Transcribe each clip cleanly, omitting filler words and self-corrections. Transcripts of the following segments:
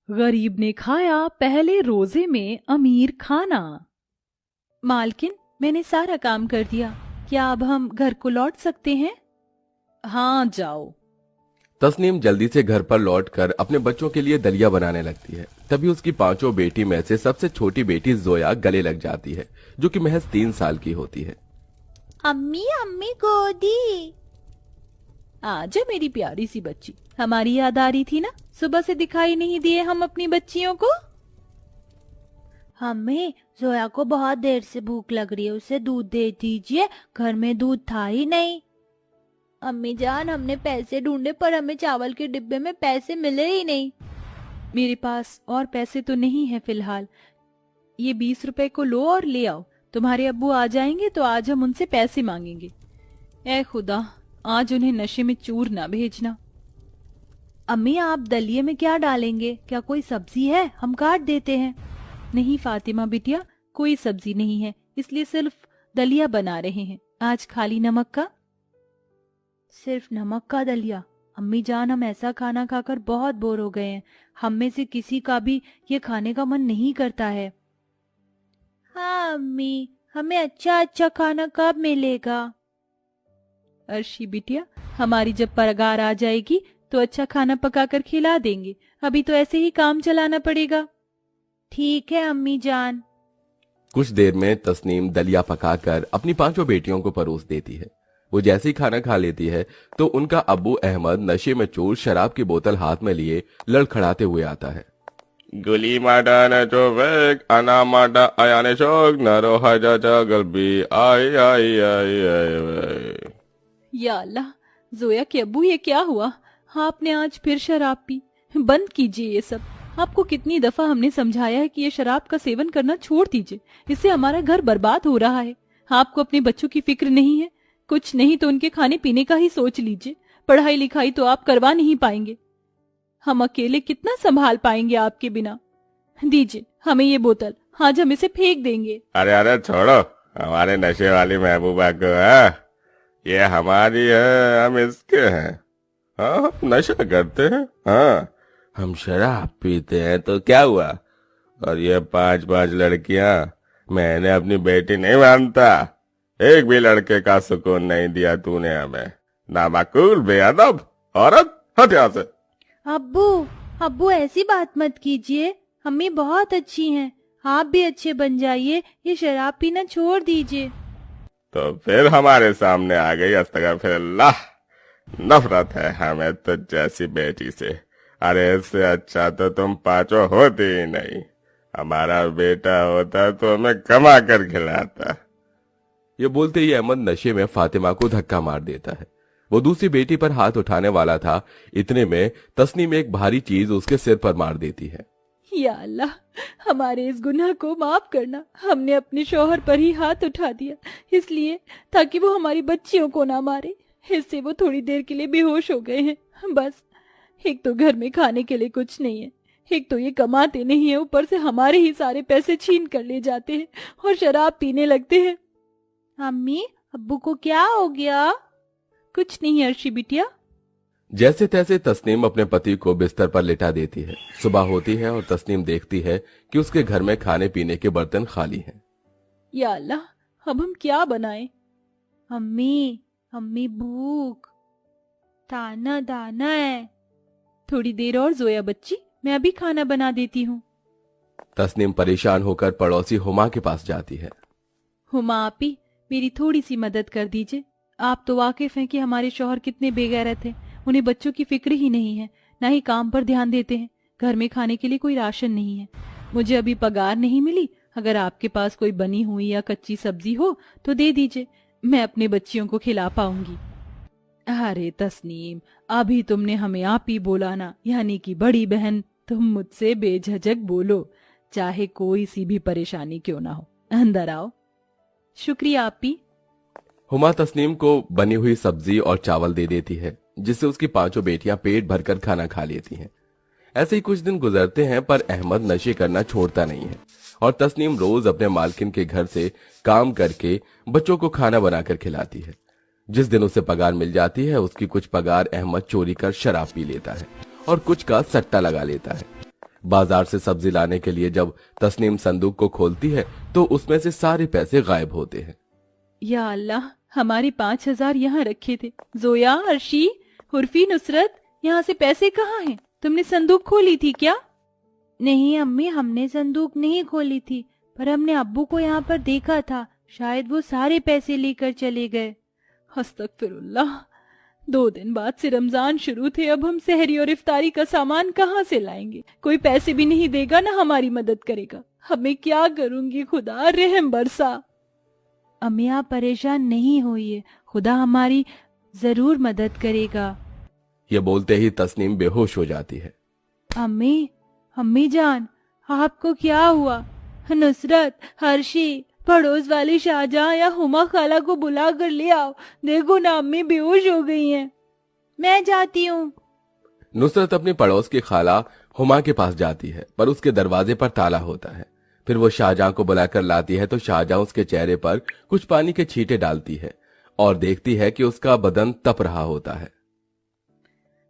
गरीब ने खाया पहले रोजे में अमीर खाना। मालकिन, मैंने सारा काम कर दिया, क्या अब हम घर को लौट सकते हैं? हाँ, जाओ। तस्नीम जल्दी से घर पर लौटकर अपने बच्चों के लिए दलिया बनाने लगती है। तभी उसकी पांचों बेटी में से सबसे छोटी बेटी जोया गले लग जाती है, जो कि महज 3 साल की होती है। अम्मी अम्मी गोदी। आजा मेरी प्यारी सी बच्ची, हमारी याद आ रही थी ना, सुबह से दिखाई नहीं दिए हम अपनी बच्चियों को। हमें जोया को बहुत देर से भूख लग रही है, उसे दूध दे दीजिए, घर में दूध था ही नहीं। अम्मी जान, हमने पैसे ढूंढे पर हमें चावल के डिब्बे में पैसे मिले ही नहीं। मेरे पास और पैसे तो नहीं है फिलहाल, ये 20 रुपए को लो और ले आओ। तुम्हारे अब्बू आ जाएंगे तो आज हम उनसे पैसे मांगेंगे। ऐ खुदा, आज उन्हें नशे में चूर ना भेजना। अम्मी, आप दलिये में क्या डालेंगे? क्या कोई सब्जी है? हम काट देते हैं। नहीं फातिमा बिटिया, कोई सब्जी नहीं है, इसलिए सिर्फ दलिया बना रहे हैं, आज खाली नमक का। सिर्फ नमक का दलिया? अम्मी जान, हम ऐसा खाना खाकर बहुत बोर हो गए हैं, हम में से किसी का भी ये खाने का मन नहीं करता है। हाँ अम्मी, हमें अच्छा अच्छा खाना कब मिलेगा? अर्शी बिटिया, हमारी जब पगार आ जाएगी तो अच्छा खाना पकाकर खिला देंगे, अभी तो ऐसे ही काम चलाना पड़ेगा। ठीक है अम्मी जान। कुछ देर में तस्नीम दलिया पकाकर अपनी पांचों बेटियों को परोस देती है। वो जैसे ही खाना खा लेती है तो उनका अब्बू अहमद नशे में चूर शराब की बोतल हाथ में लिए लड़खड़ाते हुए आता है। गुली माडा न चोवेक अना माडा आयाने चोक नरो हजा गलबी आई आई आई आई। या अल्लाह, जोया के अब्बू, ये क्या हुआ? आपने आज फिर शराब पी? बंद कीजिए ये सब। आपको कितनी दफा हमने समझाया है कि ये शराब का सेवन करना छोड़ दीजिए, इससे हमारा घर बर्बाद हो रहा है। आपको अपने बच्चों की फिक्र नहीं है? कुछ नहीं तो उनके खाने पीने का ही सोच लीजिए। पढ़ाई लिखाई तो आप करवा नहीं पाएंगे, हम अकेले कितना संभाल पाएंगे आपके बिना? दीजिए हमें ये बोतल, आज हम इसे फेंक देंगे। अरे अरे छोड़ो, हमारे नशे वाली महबूबा को है, ये हमारी है, हम इसके हैं। हाँ, हम नशा करते हैं, हाँ, हम शराब पीते हैं तो क्या हुआ? और ये 5-5 लड़कियां, मैंने अपनी बेटी नहीं मानता। एक भी लड़के का सुकून नहीं दिया तूने हमें। नामाकूल, बेअदब औरत, हट यहाँ से। अब्बू अब्बू, ऐसी बात मत कीजिए, अम्मी बहुत अच्छी हैं, आप भी अच्छे बन जाइए, ये शराब पीना छोड़ दीजिए। तो फिर हमारे सामने आ गई, अस्तगफिरुल्लाह। नफरत है हमें तो जैसी बेटी से। अरे इससे अच्छा तो तुम पांचों होती ही नहीं। हमारा बेटा होता तो हमें कमा कर खिलाता। ये बोलते ही अहमद नशे में फातिमा को धक्का मार देता है। वो दूसरी बेटी पर हाथ उठाने वाला था, इतने में तस्नीम एक भारी चीज उसके सिर पर मार देती है। या अल्लाह, हमारे इस गुनाह को माफ करना। हमने अपने शौहर पर ही हाथ उठा दिया, इसलिए ताकि वो हमारी बच्चियों को ना मारे। इससे वो थोड़ी देर के लिए बेहोश हो गए हैं। बस, एक तो घर में खाने के लिए कुछ नहीं है, एक तो ये कमाते नहीं है, ऊपर से हमारे ही सारे पैसे छीन कर ले जाते हैं और शराब पीने लगते हैं। अम्मी, अब्बू को क्या हो गया? कुछ नहीं अर्शी बिटिया। जैसे तैसे तस्नीम अपने पति को बिस्तर पर लिटा देती है। सुबह होती है और तस्नीम देखती है कि उसके घर में खाने पीने के बर्तन खाली हैं। या अल्लाह, अब हम क्या बनाएं? अम्मी भूख, ताना दाना है। थोड़ी देर और जोया बच्ची, मैं अभी खाना बना देती हूँ। तस्नीम परेशान होकर पड़ोसी हुमा के पास जाती है। हुमा आपी, मेरी थोड़ी सी मदद कर दीजिए। आप तो वाकिफ हैं कि हमारे शौहर कितने बेगैरत हैं, उन्हें बच्चों की फिक्र ही नहीं है, ना ही काम पर ध्यान देते हैं। घर में खाने के लिए कोई राशन नहीं है, मुझे अभी पगार नहीं मिली। अगर आपके पास कोई बनी हुई या कच्ची सब्जी हो तो दे दीजिए, मैं अपने बच्चियों को खिला पाऊंगी। अरे तस्नीम, अभी तुमने हमें आपी बोला ना, यानी कि बड़ी बहन, तुम मुझसे बेझिझक बोलो, चाहे कोई सी भी परेशानी क्यों ना हो। अंदर आओ। शुक्रिया आपी। हुमा तस्नीम को बनी हुई सब्जी और चावल दे देती है, जिससे उसकी पांचों बेटियां पेट भरकर खाना खा लेती हैं। ऐसे ही कुछ दिन गुजरते हैं, पर अहमद नशे करना छोड़ता नहीं है और तस्नीम रोज अपने मालकिन के घर से काम करके बच्चों को खाना बनाकर खिलाती है। जिस दिन उसे पगार मिल जाती है, उसकी कुछ पगार अहमद चोरी कर शराब पी लेता है और कुछ का सट्टा लगा लेता है। बाजार से सब्जी लाने के लिए जब तस्नीम संदूक को खोलती है तो उसमें से सारे पैसे गायब होते हैं। या अल्लाह, हमारे 5,000 यहाँ रखे थे। जोया, अर्शी, उर्फी, नुसरत, यहाँ से पैसे कहाँ हैं? तुमने संदूक खोली थी क्या? नहीं अम्मी, हमने संदूक नहीं खोली थी, पर हमने अब्बू को यहाँ पर देखा था, शायद वो सारे पैसे लेकर चले गए। अस्तगफिरुल्लाह, 2 दिन बाद से रमजान शुरू थे, अब हम सहरी और इफ्तारी का सामान कहाँ से लाएंगे? कोई पैसे भी नहीं देगा, ना हमारी मदद करेगा। अब मैं क्या करूंगी? खुदा रहम बरसा। अम्मी आप परेशान नहीं होइए, खुदा हमारी जरूर मदद करेगा। ये बोलते ही तस्नीम बेहोश हो जाती है। अम्मी जान, आपको क्या हुआ? नुसरत, हर्षी, पड़ोस वाली शाहजहां या हुमा खाला को बुला कर ले आओ, देखो ना अम्मी बेहोश हो गई हैं। मैं जाती हूँ। नुसरत अपनी पड़ोस की खाला हुमा के पास जाती है, पर उसके दरवाजे पर ताला होता है। फिर वो शाहजहां को बुलाकर लाती है तो शाहजहां उसके चेहरे पर कुछ पानी के छींटे डालती है और देखती है कि उसका बदन तप रहा होता है।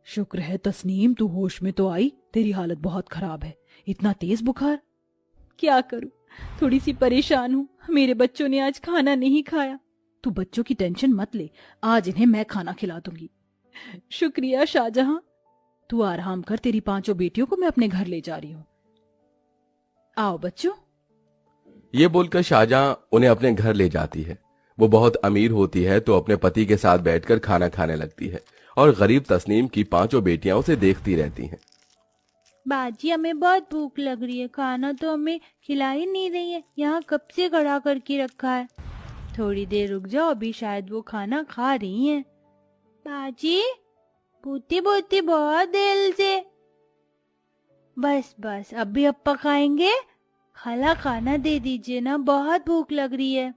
शुक्र है तस्नीम, तू होश में तो आई। तेरी हालत बहुत खराब है। इतना तेज बुखार? क्या करूं, थोड़ी सी परेशान हूँ। मेरे बच्चों ने आज खाना नहीं खाया। तू बच्चों की टेंशन मत ले, आज इन्हें मैं खाना खिला दूंगी। शुक्रिया शाहजहां। तू आराम कर, तेरी 5 बेटियों को मैं अपने घर ले जा रही हूँ। आओ बच्चों। ये बोलकर शाहजहां उन्हें अपने घर ले जाती है। वो बहुत अमीर होती है तो अपने पति के साथ बैठकर खाना खाने लगती है और गरीब तस्नीम की 5 बेटियां उसे देखती रहती हैं। बाजी, हमें बहुत भूख लग रही है, खाना तो हमें खिला ही नहीं रही है, यहाँ कब से खड़ा करके रखा है। थोड़ी देर रुक जाओ, अभी शायद वो खाना खा रही हैं। बाजी, पूती बोती बहुत देर से। बस अभी अप्पा खाएंगे, खाला खाना दे दीजिए ना, बहुत भूख लग रही है।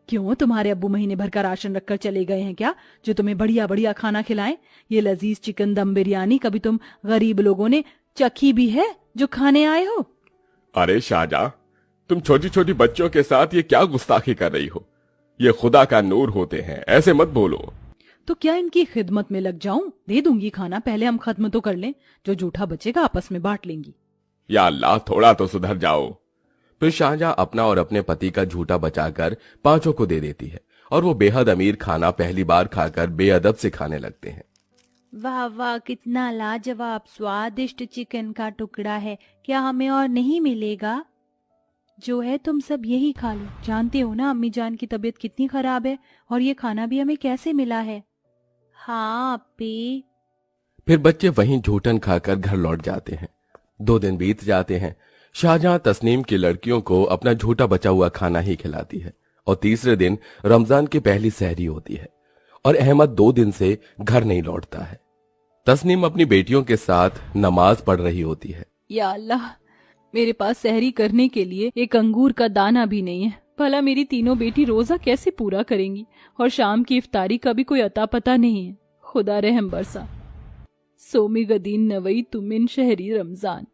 क्यों, तुम्हारे अब्बू महीने भर का राशन रखकर चले गए हैं क्या, जो तुम्हें बढ़िया बढ़िया खाना खिलाएं? ये लजीज चिकन दम बिरयानी कभी तुम गरीब लोगों ने चखी भी है जो खाने आए हो? अरे शाहजहां, तुम छोटी छोटी बच्चों के साथ ये क्या गुस्ताखी कर रही हो? ये खुदा का नूर होते हैं, ऐसे मत बोलो। तो क्या इनकी खिदमत में लग जाऊं? दे दूंगी खाना, पहले हम खत्म तो कर लें, जो जूठा बचेगा आपस में बांट लेंगी। या अल्लाह, थोड़ा तो सुधर जाओ। फिर शाहजहां अपना और अपने पति का झूठा बचाकर 5 को दे देती है और वो बेहद अमीर खाना पहली बार खाकर बेअदब से खाने लगते हैं। वाह वाह, कितना लाजवाब स्वादिष्ट चिकन का टुकड़ा है, क्या हमें और नहीं मिलेगा? जो है तुम सब यही खा लो। जानते हो ना अम्मी जान की तबीयत कितनी खराब है, और ये खाना भी हमें कैसे मिला है। हाँ अपी। फिर बच्चे वहीं झूठन खाकर घर लौट जाते हैं। 2 दिन बीत जाते हैं। शाहजहां तस्नीम की लड़कियों को अपना झूठा बचा हुआ खाना ही खिलाती है और तीसरे दिन रमजान की पहली सहरी होती है और अहमद 2 दिन से घर नहीं लौटता है। तस्नीम अपनी बेटियों के साथ नमाज पढ़ रही होती है। या अल्लाह, मेरे पास सहरी करने के लिए एक अंगूर का दाना भी नहीं है। भला मेरी तीनों बेटी रोजा कैसे पूरा करेंगी, और शाम की इफ्तारी का भी कोई अता पता नहीं है। खुदा रहम बरसा। सोमी गदीन नवई तुमिन शहरी रमजान।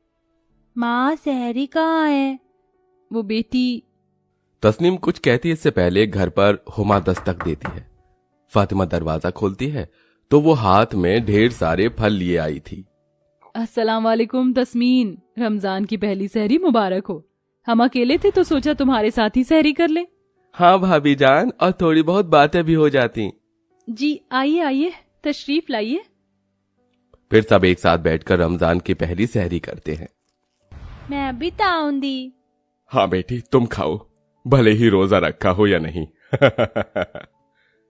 माँ, सहरी कहाँ है? वो बेटी। तस्नीम कुछ कहती इससे पहले घर पर हुमा दस्तक देती है। फातिमा दरवाजा खोलती है तो वो हाथ में ढेर सारे फल लिए आई थी। अस्सलाम वालेकुम तस्मीन, रमजान की पहली सहरी मुबारक हो। हम अकेले थे तो सोचा तुम्हारे साथ ही सहरी कर ले। हाँ भाभी जान, और थोड़ी बहुत बातें भी हो जाती। जी आइए आइए, तशरीफ लाइए। फिर सब एक साथ बैठकर रमजान की पहली सहरी करते हैं। मैं अभी ताऊंदी। हाँ बेटी, तुम खाओ, भले ही रोजा रखा हो या नहीं।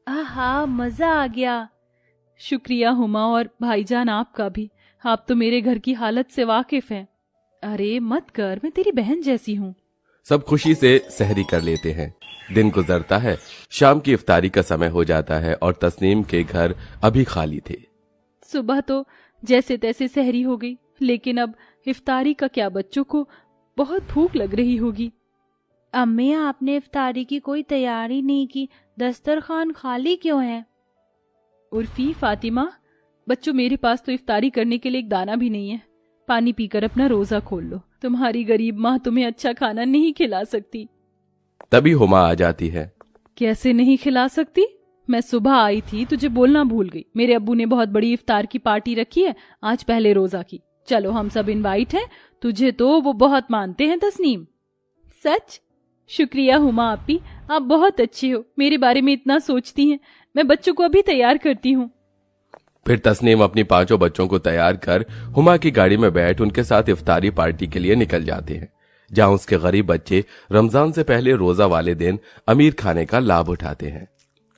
आहा, मजा आ गया। शुक्रिया हुमा, और भाईजान आपका भी। आप तो मेरे घर की हालत से वाकिफ हैं। अरे मत कर, मैं तेरी बहन जैसी हूँ। सब खुशी से सहरी कर लेते हैं। दिन गुजरता है, शाम की इफ्तारी का समय हो जाता है और तस्नीम के घर अभी खाली थे। सुबह तो जैसे तैसे सहरी हो गई, लेकिन अब इफ्तारी का क्या? बच्चों को बहुत भूख लग रही होगी। अम्मी, आपने इफ्तारी की कोई तैयारी नहीं की, दस्तरखान खाली क्यों है? उर्फी, फातिमा, बच्चों मेरे पास तो इफ्तारी करने के लिए एक दाना भी नहीं है। पानी पीकर अपना रोजा खोल लो। तुम्हारी गरीब माँ तुम्हें अच्छा खाना नहीं खिला सकती। तभी हुमा आ जाती है। कैसे नहीं खिला सकती? मैं सुबह आई थी, तुझे बोलना भूल गई। मेरे अब्बू ने बहुत बड़ी इफ्तार की पार्टी रखी है आज पहले रोजा की। चलो हम सब इनवाइट हैं। तुझे तो वो बहुत मानते हैं तस्नीम। सच? शुक्रिया हुमा आपी, आप बहुत अच्छी हो, मेरे बारे में इतना सोचती हैं। मैं बच्चों को अभी तैयार करती हूँ। फिर तस्नीम अपनी 5 बच्चों को तैयार कर हुमा की गाड़ी में बैठ उनके साथ इफ्तारी पार्टी के लिए निकल जाते हैं, जहां उसके गरीब बच्चे रमजान से पहले रोजा वाले दिन अमीर खाने का लाभ उठाते हैं।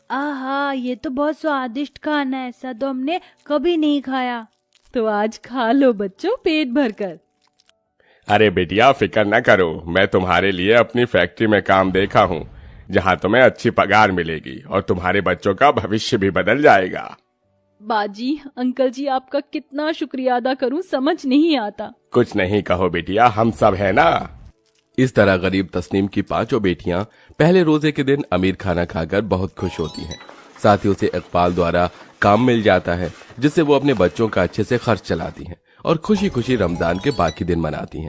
आहा, ये तो बहुत स्वादिष्ट खाना है, ऐसा तो हमने कभी नहीं खाया। तो आज खा लो बच्चों, पेट भर कर। अरे बेटिया, फिक्र न करो, मैं तुम्हारे लिए अपनी फैक्ट्री में काम देखा हूँ, जहाँ तुम्हें अच्छी पगार मिलेगी और तुम्हारे बच्चों का भविष्य भी बदल जाएगा। बाजी, अंकल जी, आपका कितना शुक्रिया अदा करूं, समझ नहीं आता। कुछ नहीं कहो बेटिया, हम सब है ना। इस तरह गरीब तस्नीम की 5 बेटियां पहले रोजे के दिन अमीर खाना खाकर बहुत खुश होती हैं। साथ ही उसे इकबाल द्वारा काम मिल जाता है, जिससे वो अपने बच्चों का अच्छे से खर्च चलाती हैं और खुशी खुशी रमजान के बाकी दिन मनाती हैं।